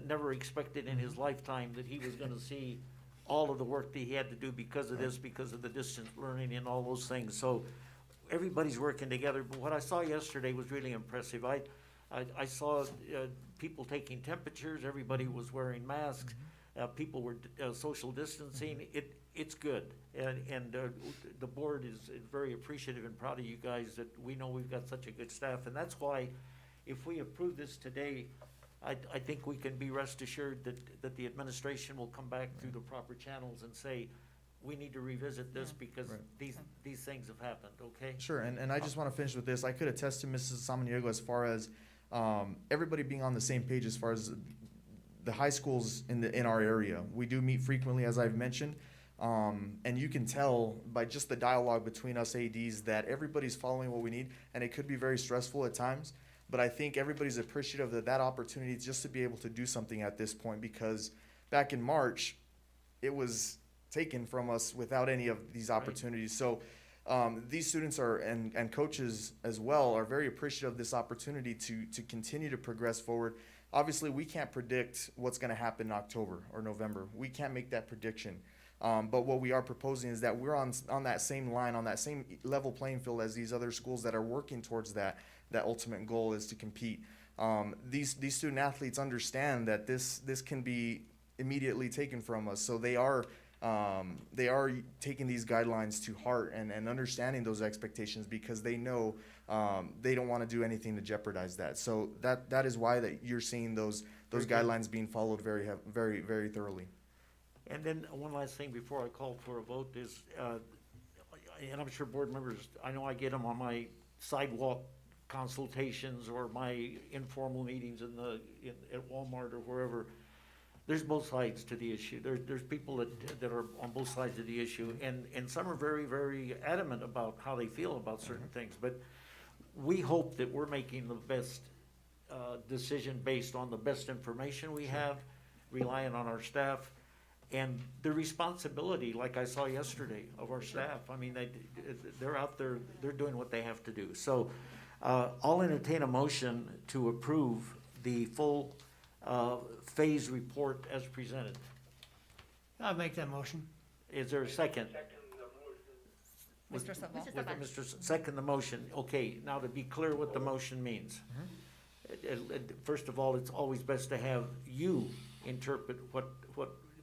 never expected in his lifetime that he was gonna see all of the work that he had to do because of this, because of the distance learning and all those things. So everybody's working together. But what I saw yesterday was really impressive. I saw people taking temperatures. Everybody was wearing masks. People were social distancing. It's good. And the board is very appreciative and proud of you guys that we know we've got such a good staff. And that's why if we approve this today, I think we can be rest assured that the administration will come back through the proper channels and say, we need to revisit this because these things have happened, okay? Sure, and I just want to finish with this. I could attest to Mrs. Samaniego as far as everybody being on the same page as far as the high schools in our area. We do meet frequently, as I've mentioned, and you can tell by just the dialogue between us ADs that everybody's following what we need, and it could be very stressful at times. But I think everybody's appreciative of that opportunity just to be able to do something at this point, because back in March, it was taken from us without any of these opportunities. So these students and coaches as well are very appreciative of this opportunity to continue to progress forward. Obviously, we can't predict what's going to happen in October or November. We can't make that prediction. But what we are proposing is that we're on that same line, on that same level playing field as these other schools that are working towards that ultimate goal is to compete. These student athletes understand that this can be immediately taken from us. So they are taking these guidelines to heart and understanding those expectations because they know they don't want to do anything to jeopardize that. So that is why that you're seeing those guidelines being followed very, very thoroughly. And then one last thing before I call for a vote is, and I'm sure board members, I know I get them on my sidewalk consultations or my informal meetings at Walmart or wherever. There's both sides to the issue. There's people that are on both sides of the issue, and some are very, very adamant about how they feel about certain things. But we hope that we're making the best decision based on the best information we have, relying on our staff, and the responsibility, like I saw yesterday, of our staff. I mean, they're out there, they're doing what they have to do. So I'll entertain a motion to approve the full phase report as presented. I'll make that motion. Is there a second? Mr. Sabal? Second the motion. Okay, now to be clear what the motion means. First of all, it's always best to have you interpret what,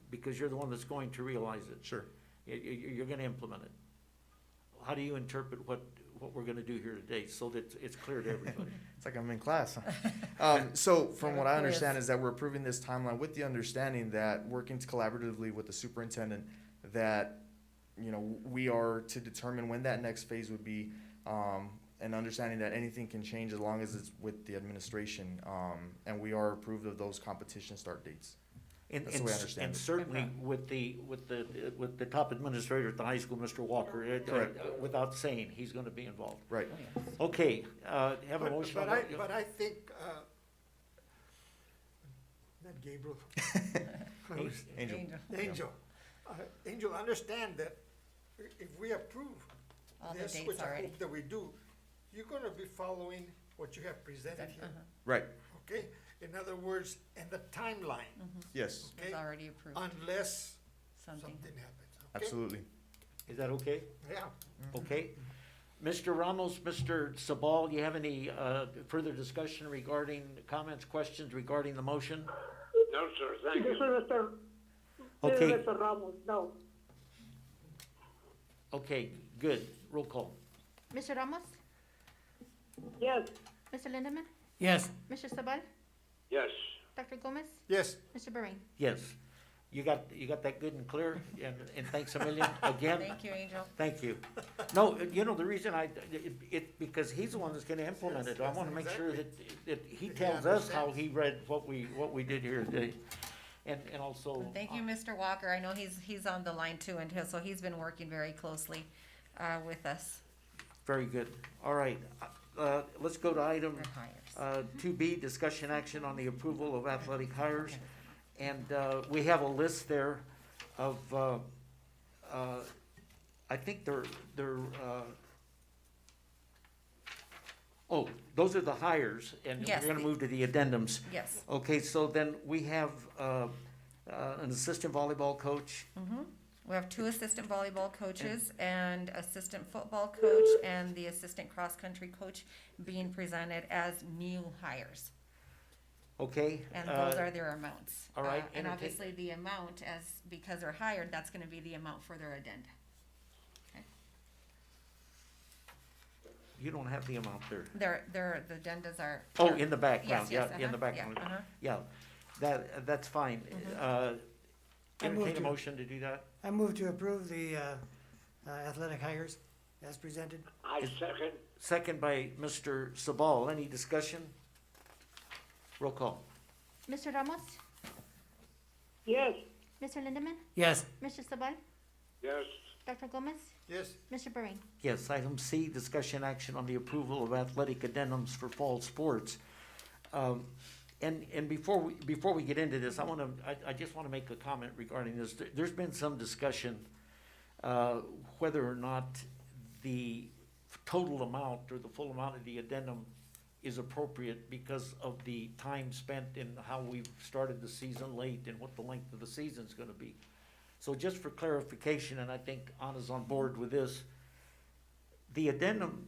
because you're the one that's going to realize it. Sure. You're gonna implement it. How do you interpret what we're gonna do here today so that it's clear to everybody? It's like I'm in class. So from what I understand is that we're approving this timeline with the understanding that working collaboratively with the superintendent, that, you know, we are to determine when that next phase would be, and understanding that anything can change as long as it's with the administration. And we are approved of those competition start dates. That's the way I understand And it. certainly with the top administrator at the high school, Mr. Walker, without saying, he's gonna be involved. Right. Okay, have a motion. But I think, not Gabriel. Angel. Angel, understand that if we approve All the this, dates which I already. hope that we do, you're gonna be following what you have presented here, Right. okay? In other words, and the timeline, Yes. okay? It's already approved. Unless something. something happens. Okay? Absolutely. Is that okay? Yeah. Okay. Mr. Ramos, Mr. Sabal, you have any further discussion regarding comments, questions regarding the motion? No, sir, thank This you. is Mr. Okay. This is Mr. Ramos, no. Okay, good. Roll call. Mr. Ramos? Yes, Mr. Lindemann? Yes, Mr. Sabal? Yes, Dr. Gomez? Yes. Mr. Bahrain? Yes. You got that good and clear, and thanks a million again. Thank you, Angel. Thank you. No, you know, the reason because he's the one that's gonna implement it. I wanna make sure that he tells us how he read what we did here today. And also. Thank you, Mr. Walker. I know he's on the line too, and so he's been working very closely with us. Very good. All right. Let's go to item For hires. 2B, discussion action on the approval of athletic hires. And we have a list there of, I think those are the hires, and Yes, we're gonna the- move to the addendums. Yes. Okay, so then we have an assistant volleyball coach. We have 2 assistant volleyball coaches and assistant football coach and the assistant cross-country coach being presented as new hires. Okay? And those are their amounts. all right, And entertain- obviously the amount because they're hired, that's gonna be the amount for their addenda. You don't have the amount there. The addendas are. Oh, in the background, Yes, yeah, yes, in the uh-huh, background. yeah, uh-huh. Yeah, that's fine. I move Entertain a to- motion to do that? I move to approve the athletic hires as presented. I second. Second by Mr. Sabal. Any discussion? Roll call. Mr. Ramos? yes, Mr. Lindemann? Yes, Mr. Sabal? Yes, Dr. Gomez? Yes. Mr. Bahrain? Yes, item C, discussion action on the approval of athletic addendums for fall sports. And before we get into this, I just wanna make a comment regarding this. There's been some discussion, whether or not the total amount or the full amount of the addendum is appropriate because of the time spent and how we've started the season late and what the length of the season's gonna be. So just for clarification, and I think Anna's on board with this, the addendum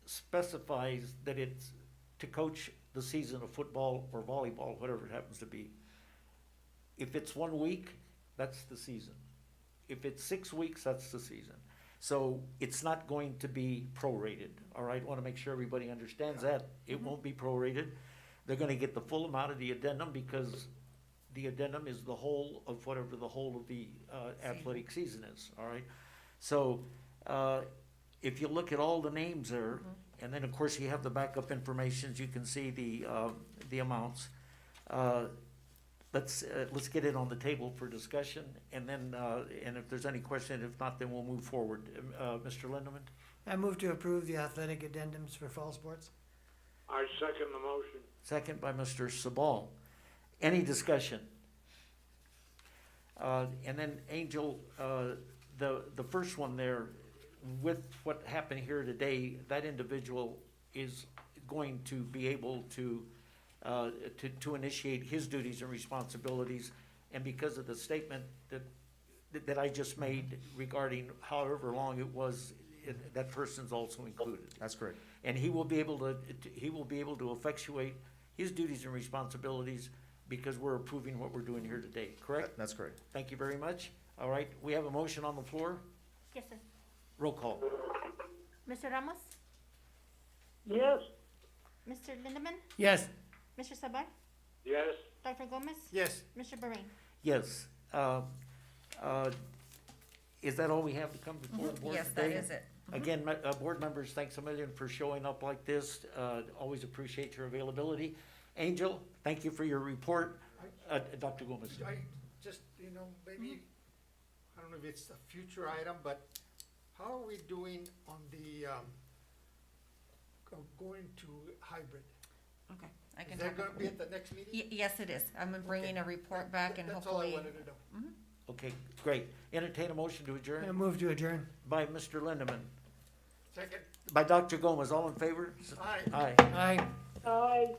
specifies that it's to coach the season of football or volleyball, whatever it happens to be. If it's 1 week, that's the season. If it's 6 weeks, that's the season. So it's not going to be prorated, all right? Want to make sure everybody understands that. It won't be prorated. They're gonna get the full amount of the addendum because the addendum is the whole of whatever the whole of the athletic season is, all right? So, if you look at all the names there, and then of course you have the backup information, you can see the amounts. Let's get it on the table for discussion, and then, and if there's any question, if not, then we'll move forward. Mr. Lindemann? I move to approve the athletic addendums for fall sports. I second the motion. Second by Mr. Sabal. Any discussion? And then Angel, the first one there, with what happened here today, that individual is going to be able to initiate his duties and responsibilities. And because of the statement that I just made regarding however long it was, that person's also included. That's correct. And he will be able to effectuate his duties and responsibilities because we're approving what we're doing here today, correct? That's correct. Thank you very much. All right, we have a motion on the floor. Yes, sir. Roll call. Mr. Ramos? yes, Mr. Lindemann? Yes, Mr. Sabal? Yes, Dr. Gomez? Yes. Mr. Bahrain? Yes. Is that all we have to come before the board Yes, that today? is it. Again, board members, thanks a million for showing up like this. Always appreciate your availability. Angel, thank you for your report. Dr. Gomez. I just, maybe, I don't know if it's a future item, but how are we doing on the, going to hybrid? Okay, I can Is that talk. gonna be at the next meeting? Yes, it is. I'm bringing a report back and That's all I hopefully. wanted to know. Okay, great. Entertain a motion to I adjourn move to adjourn. by Mr. Lindemann. Second. By Dr. Gomez. All in favor? Aye. Aye. Aye. aye.